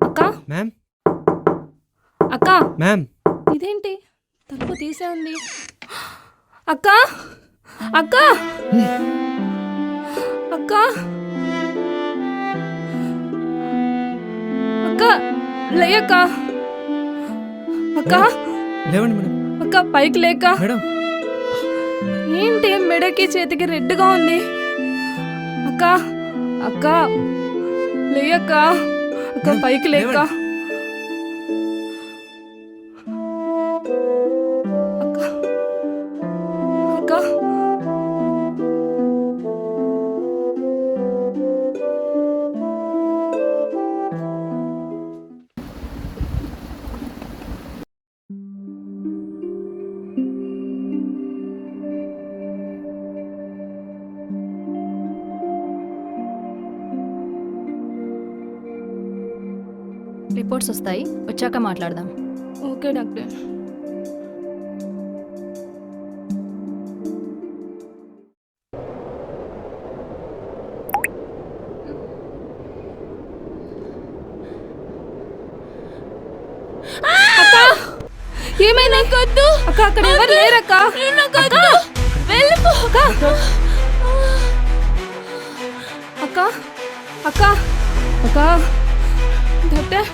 అక్క మ్యామ్ అక్క మ్యామ్ ఇదేంటి తలుపు తీసే ఉంది. అక్క అక్క అక్క అక్క లేయక్క అక్క లేవండి మేడం. అక్క పైకి లేక. మేడం ఏంటి మెడకి చేతికి రెడ్గా ఉంది. అక్క అక్క లేయక్క అక్క పైకి లేక. అక్క అక్క రిపోర్ట్స్ వస్తాయి, వచ్చాక మాట్లాడదాం. Okay doctor. ఏమైనా కొద్దు అక్క, అక్కడ ఎవరు లేరక్క. వెళ్ళిపో అక్క అక్క అక్క అక్క డాక్టర్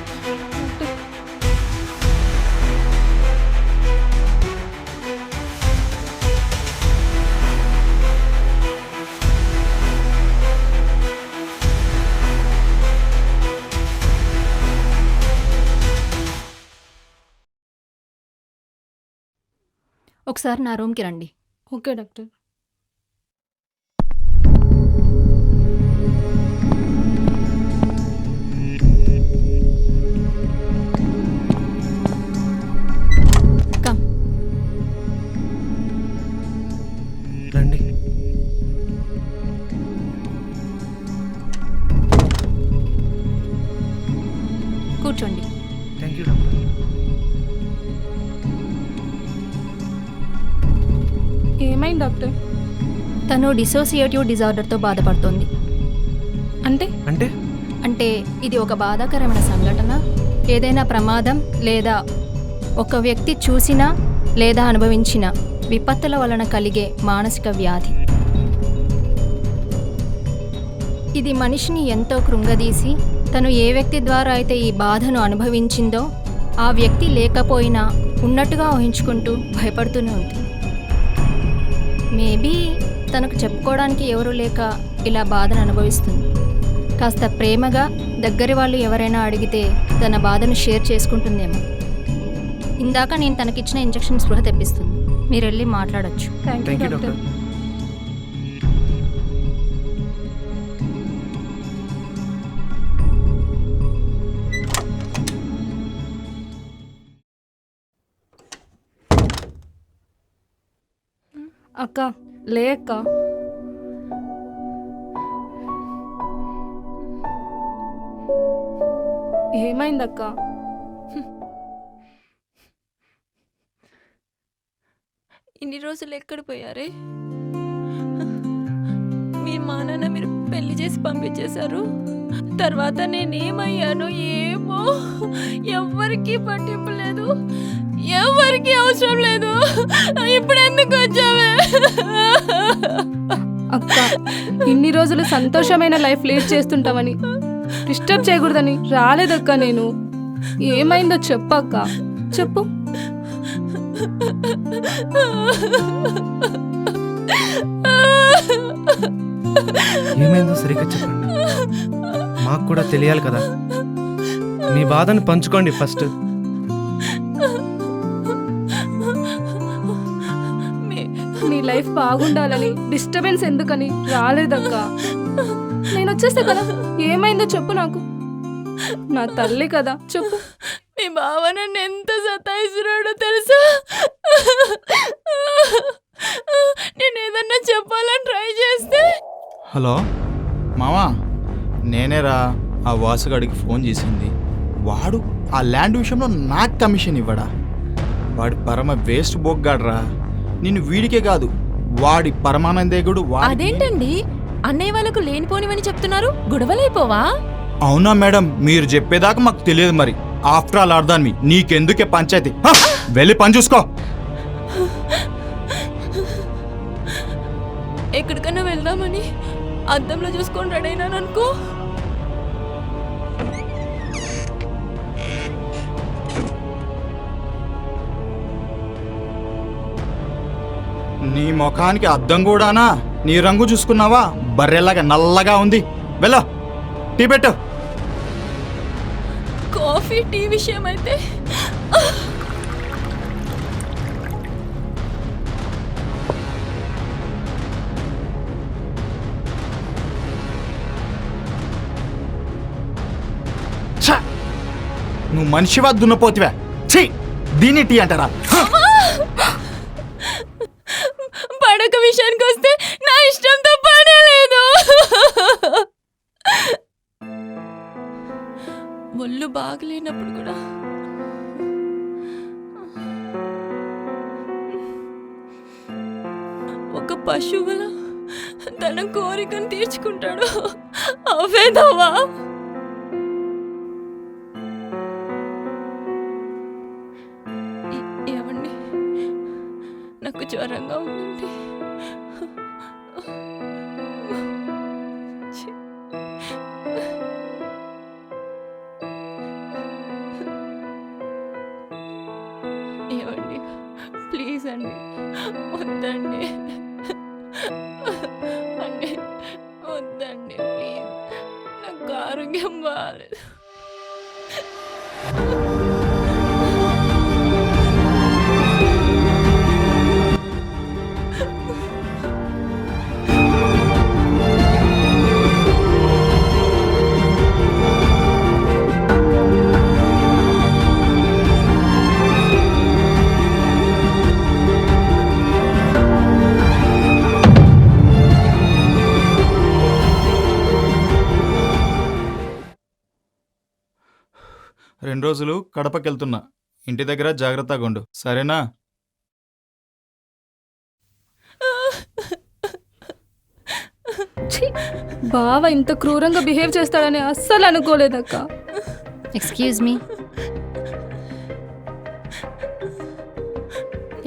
ఒకసారి నా రూమ్కి రండి. Okay doctor. కమ్. రండి. కూర్చోండి. Thank you doctor. ఏమైంది డాక్టర్? తను డిసోసియేటివ్ డిజార్డర్తో బాధపడుతోంది. అంటే అంటే అంటే ఇది ఒక బాధాకరమైన సంఘటన, ఏదైనా ప్రమాదం లేదా ఒక వ్యక్తి చూసిన లేదా అనుభవించిన విపత్తుల వలన కలిగే మానసిక వ్యాధి. ఇది మనిషిని ఎంతో కృంగదీసి తను ఏ వ్యక్తి ద్వారా అయితే ఈ బాధను అనుభవించిందో ఆ వ్యక్తి లేకపోయినా ఉన్నట్టుగా ఊహించుకుంటూ భయపడుతూనే ఉంటుంది. మేబీ తనకు చెప్పుకోవడానికి ఎవరూ లేక ఇలా బాధను అనుభవిస్తుంది. కాస్త ప్రేమగా దగ్గరి వాళ్ళు ఎవరైనా అడిగితే తన బాధను షేర్ చేసుకుంటుందేమో. ఇందాక నేను తనకిచ్చిన ఇంజెక్షన్ స్పృహ తెప్పిస్తుంది. మీరు వెళ్ళి మాట్లాడొచ్చు. Thank you doctor. అక్క లే అక్క. ఏమైందక్క? ఇన్ని రోజులు ఎక్కడ పోయారే? మీ మా నాన్న మీరు పెళ్లి చేసి పంపించేశారు. తర్వాత నేనేమయ్యానో ఏమో, ఎవ్వరికీ పట్టింపు లేదు, ఎవరికి అవసరం లేదు. ఇప్పుడు ఎందుకు వచ్చావే? అక్క ఇన్ని రోజులు సంతోషమైన లైఫ్ లీడ్ చేస్తుంటామని డిస్టర్బ్ చేయకూడదని రాలేదక్క నేను. ఏమైందో చెప్పక్క, చెప్పు. ఏమైందో సరిగ్గా చెప్పండి, మాకు కూడా తెలియాలి కదా. మీ బాధను పంచుకోండి ఫస్ట్. నీ లైఫ్ బాగుండాలని డిస్టర్బెన్స్ ఎందుకని రాలేదక్క. నేను వచ్చేస్తా కదా. ఏమైందో చెప్పు నాకు. నా తల్లి కదా, చెప్పు. మీ బావ నన్ను ఎంత సతాయిస్తున్నాడో తెలుసా? నేను ఏదన్నా చెప్పాలని ట్రై చేస్తే. హలో మామా, నేనేరా. ఆ వాసుగాడికి ఫోన్ చేసింది. వాడు ఆ ల్యాండ్ విషయంలో నాకు కమిషన్ ఇవ్వడా? వాడు పరమ వేస్ట్ బొగ్గాడ్రా. నిన్ను వీడికే కాదు వాడి పరమానందేగుడు అదేంటండి అన్నయ్య వాళ్ళకు లేనిపోనివని చెప్తున్నారు, గొడవలైపోవా? అవునా మేడం, మీరు చెప్పేదాకా మాకు తెలియదు. మరి ఆఫ్టర్ ఆల్ అర్థాన్ని నీకెందుకే పంచాయతీ? హ! వెళ్ళి పని చూసుకో. ఎక్కడికన్నా వెళ్దామని అద్దంలో చూసుకొని రెడీ అయినాను అనుకో, నీ ముఖానికి అద్దం కూడానా? నీ రంగు చూసుకున్నావా? బర్రెలాగా నల్లగా ఉంది. వెళ్ళో టీ పెట్టు. కాఫీ టీ విషయం అయితే ఛ! నువ్వు మనిషివా దున్నపోతివా? ఛీ! దీన్ని టీ అంటారా? హ! పడక విషయానికి వస్తే నా ఇష్టంతో పనే లేదు. ఒళ్ళు బాగలేనప్పుడు కూడా ఒక పశువుల తన కోరికను తీర్చుకుంటాడు. అవేదవా? ఏమండి, నాకు జ్వరంగా ఉందండి. ఛీ. ఏమండి, ప్లీజ్ అండి, వద్దండి అండి, వద్దండి ప్లీజ్, నాకు ఆరోగ్యం బాగాలేదు. రెండు రోజులు కడపకి వెళ్తున్నా. ఇంటి దగ్గర జాగ్రత్తగా ఉండు, సరేనా? ఛీ, బావ ఇంత క్రూరంగా బిహేవ్ చేస్తాడని అస్సలు అనుకోలేదక్క. ఎక్స్క్యూజ్ మీ,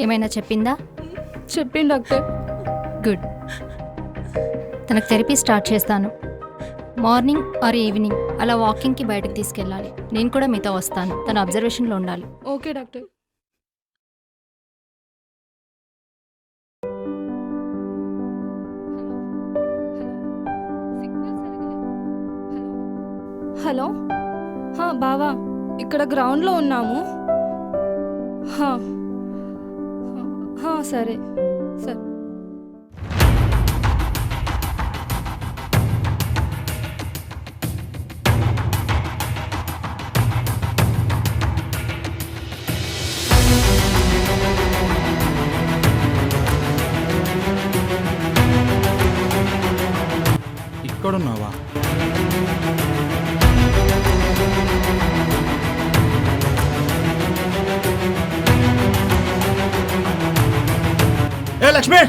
ఏమైనా చెప్పిందా? చెప్పిండు డాక్టర్. గుడ్. తనకు థెరపీ స్టార్ట్ చేస్తాను. మార్నింగ్ ఆర్ ఈవినింగ్ అలా వాకింగ్కి బయటకు తీసుకెళ్ళాలి. నేను కూడా మీతో వస్తాను. తన అబ్జర్వేషన్లో ఉండాలి. Okay doctor. హలో, బావా, ఇక్కడ గ్రౌండ్లో ఉన్నాము. సరే సరే. ఇక్కడున్నావా? ఏ లక్ష్మి,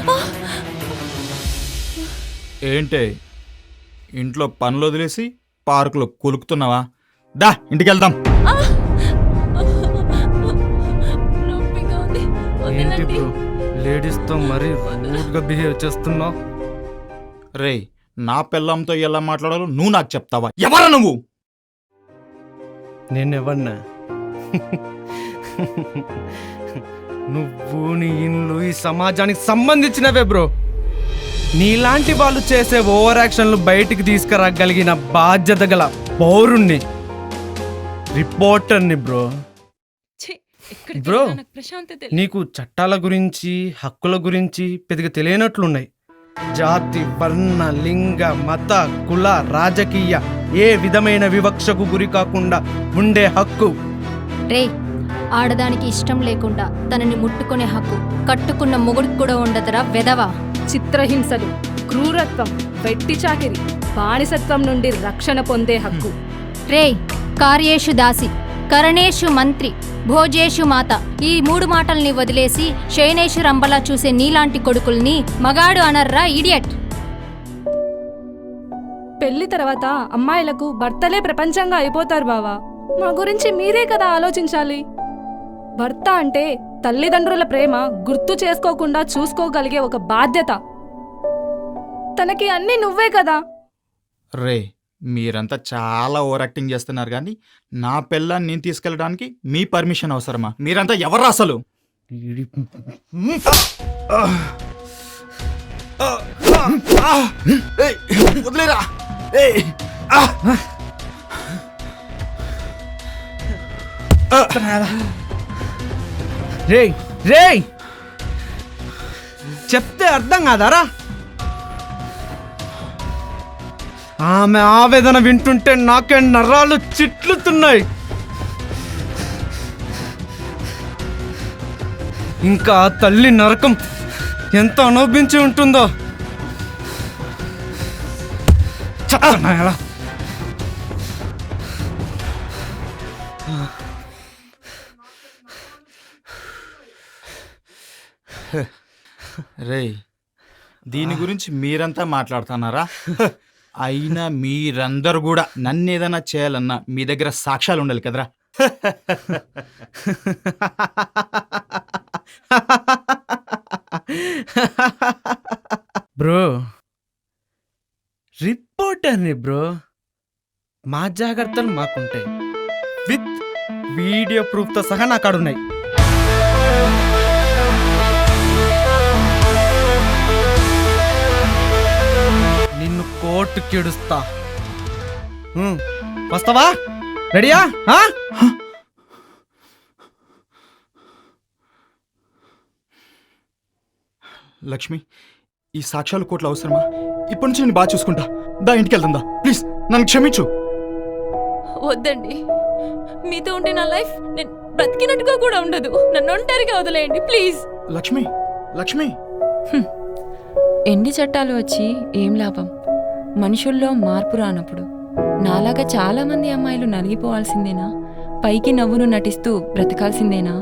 ఏంటే ఇంట్లో పనులు వదిలేసి పార్కులో కులుకుతున్నావా? దా ఇంటికి వెళ్దాం. నొప్పిగా ఉంది, ఏంటి వదలండి. బ్రో, లేడీస్తో మరీ రూడ్గా బిహేవ్ చేస్తున్నావు? రే, నా పిల్లంతో ఎలా మాట్లాడాలో నువ్వు నాకు చెప్తావా? ఎవరా నువ్వు? నేనెవన్నా? నువ్వు, నీ ఇల్లు ఈ సమాజానికి సంబంధించినవే బ్రో. నీలాంటి వాళ్ళు చేసే ఓవర్ యాక్షన్లు బయటికి తీసుకురాగలిగిన బాధ్యత గల పౌరుణ్ణి, రిపోర్టర్ని బ్రో. ఛీ, ఎక్కడికి బ్రో, వెళ్ళినా నాకు ప్రశాంతత లేదు. నీకు చట్టాల గురించి, హక్కుల గురించి పెద్దగా తెలియనట్లున్నాయి. జాతి, వర్ణ, లింగ, మత, కుల, రాజకీయ ఏ విధమైన వివక్షకు గురి కాకుండా ఉండే హక్కు. రే, ఆడదానికి ఇష్టం లేకుండా తనని ముట్టుకునే హక్కు కట్టుకున్న మొగుడికి కూడా ఉండదురా వెదవా. చిత్రహింసలు, క్రూరత్వం, వెట్టి చాకిరి, బానిసత్వం నుండి రక్షణ పొందే హక్కు. రే, కార్యేషు దాసి కరణేషు మంత్రి, భోజేషు మాత, ఈ 3 మాటల్ని వదిలేసి శయనేషు రంబలా చూసే నీలాంటి కొడుకుల్ని మగాడు అనర్రా ఇడియట్. పెళ్లి తర్వాత అమ్మాయిలకు భర్తలే ప్రపంచంగా అయిపోతారు బావా. మా గురించి మీరే కదా ఆలోచించాలి. భర్త అంటే తల్లిదండ్రుల ప్రేమ గుర్తు చేసుకోకుండా చూసుకోగలిగే ఒక బాధ్యత. తనకి అన్నీ నువ్వే కదా. రే, మీరంతా చాలా ఓవర్ యాక్టింగ్ చేస్తున్నారు కానీ నా పిల్లాన్ని నేను తీసుకెళ్ళడానికి మీ పర్మిషన్ అవసరమా? మీరంతా ఎవరు అసలు? ఏయ్, వదిలేరా. ఏయ్, ఆ. రేయ్ రేయ్ చెప్తే అర్థం కాదారా? ఆమె ఆవేదన వింటుంటే నాకే నరాలు చిట్లుతున్నాయి. ఇంకా ఆ తల్లి నరకం ఎంత అనుభవించి ఉంటుందో చెప్తున్నాయా? రేయ్, దీని గురించి మీరంతా మాట్లాడుతున్నారా? అయినా మీరందరూ కూడా నన్ను ఏదైనా చేయాలన్నా మీ దగ్గర సాక్ష్యాలు ఉండాలి కదరా. బ్రో, రిపోర్టర్ని బ్రో. మా జాగ్రత్తలు మాకుంటాయి. విత్ వీడియో ప్రూఫ్తో సహా నా కాడున్నాయి. నిన్ను కోర్టుకి ఇడుస్తా. వస్తావా? రెడీయా? లక్ష్మి, ఈ సాక్ష్యాలు కోట్లు అవసరమా? ఇప్పటి నుంచి నేను బాగా చూసుకుంటా. దా, ఇంటికి వెళ్తుందా? ప్లీజ్ నన్ను క్షమించు. వద్దండి, మీతో ఉంటే నా లైఫ్ నేను బ్రతికినట్టుగా కూడా ఉండదు. నన్ను ఒంటరిగా వదిలేయండి ప్లీజ్. లక్ష్మి, లక్ష్మి. ఎన్ని చట్టాలు వచ్చి ఏం లాభం? మనుషుల్లో మార్పు రానప్పుడు నాలాగా చాలా మంది అమ్మాయిలు నలిగిపోవాల్సిందేనా? పైకి నవ్వును నటిస్తూ బ్రతకాల్సిందేనా?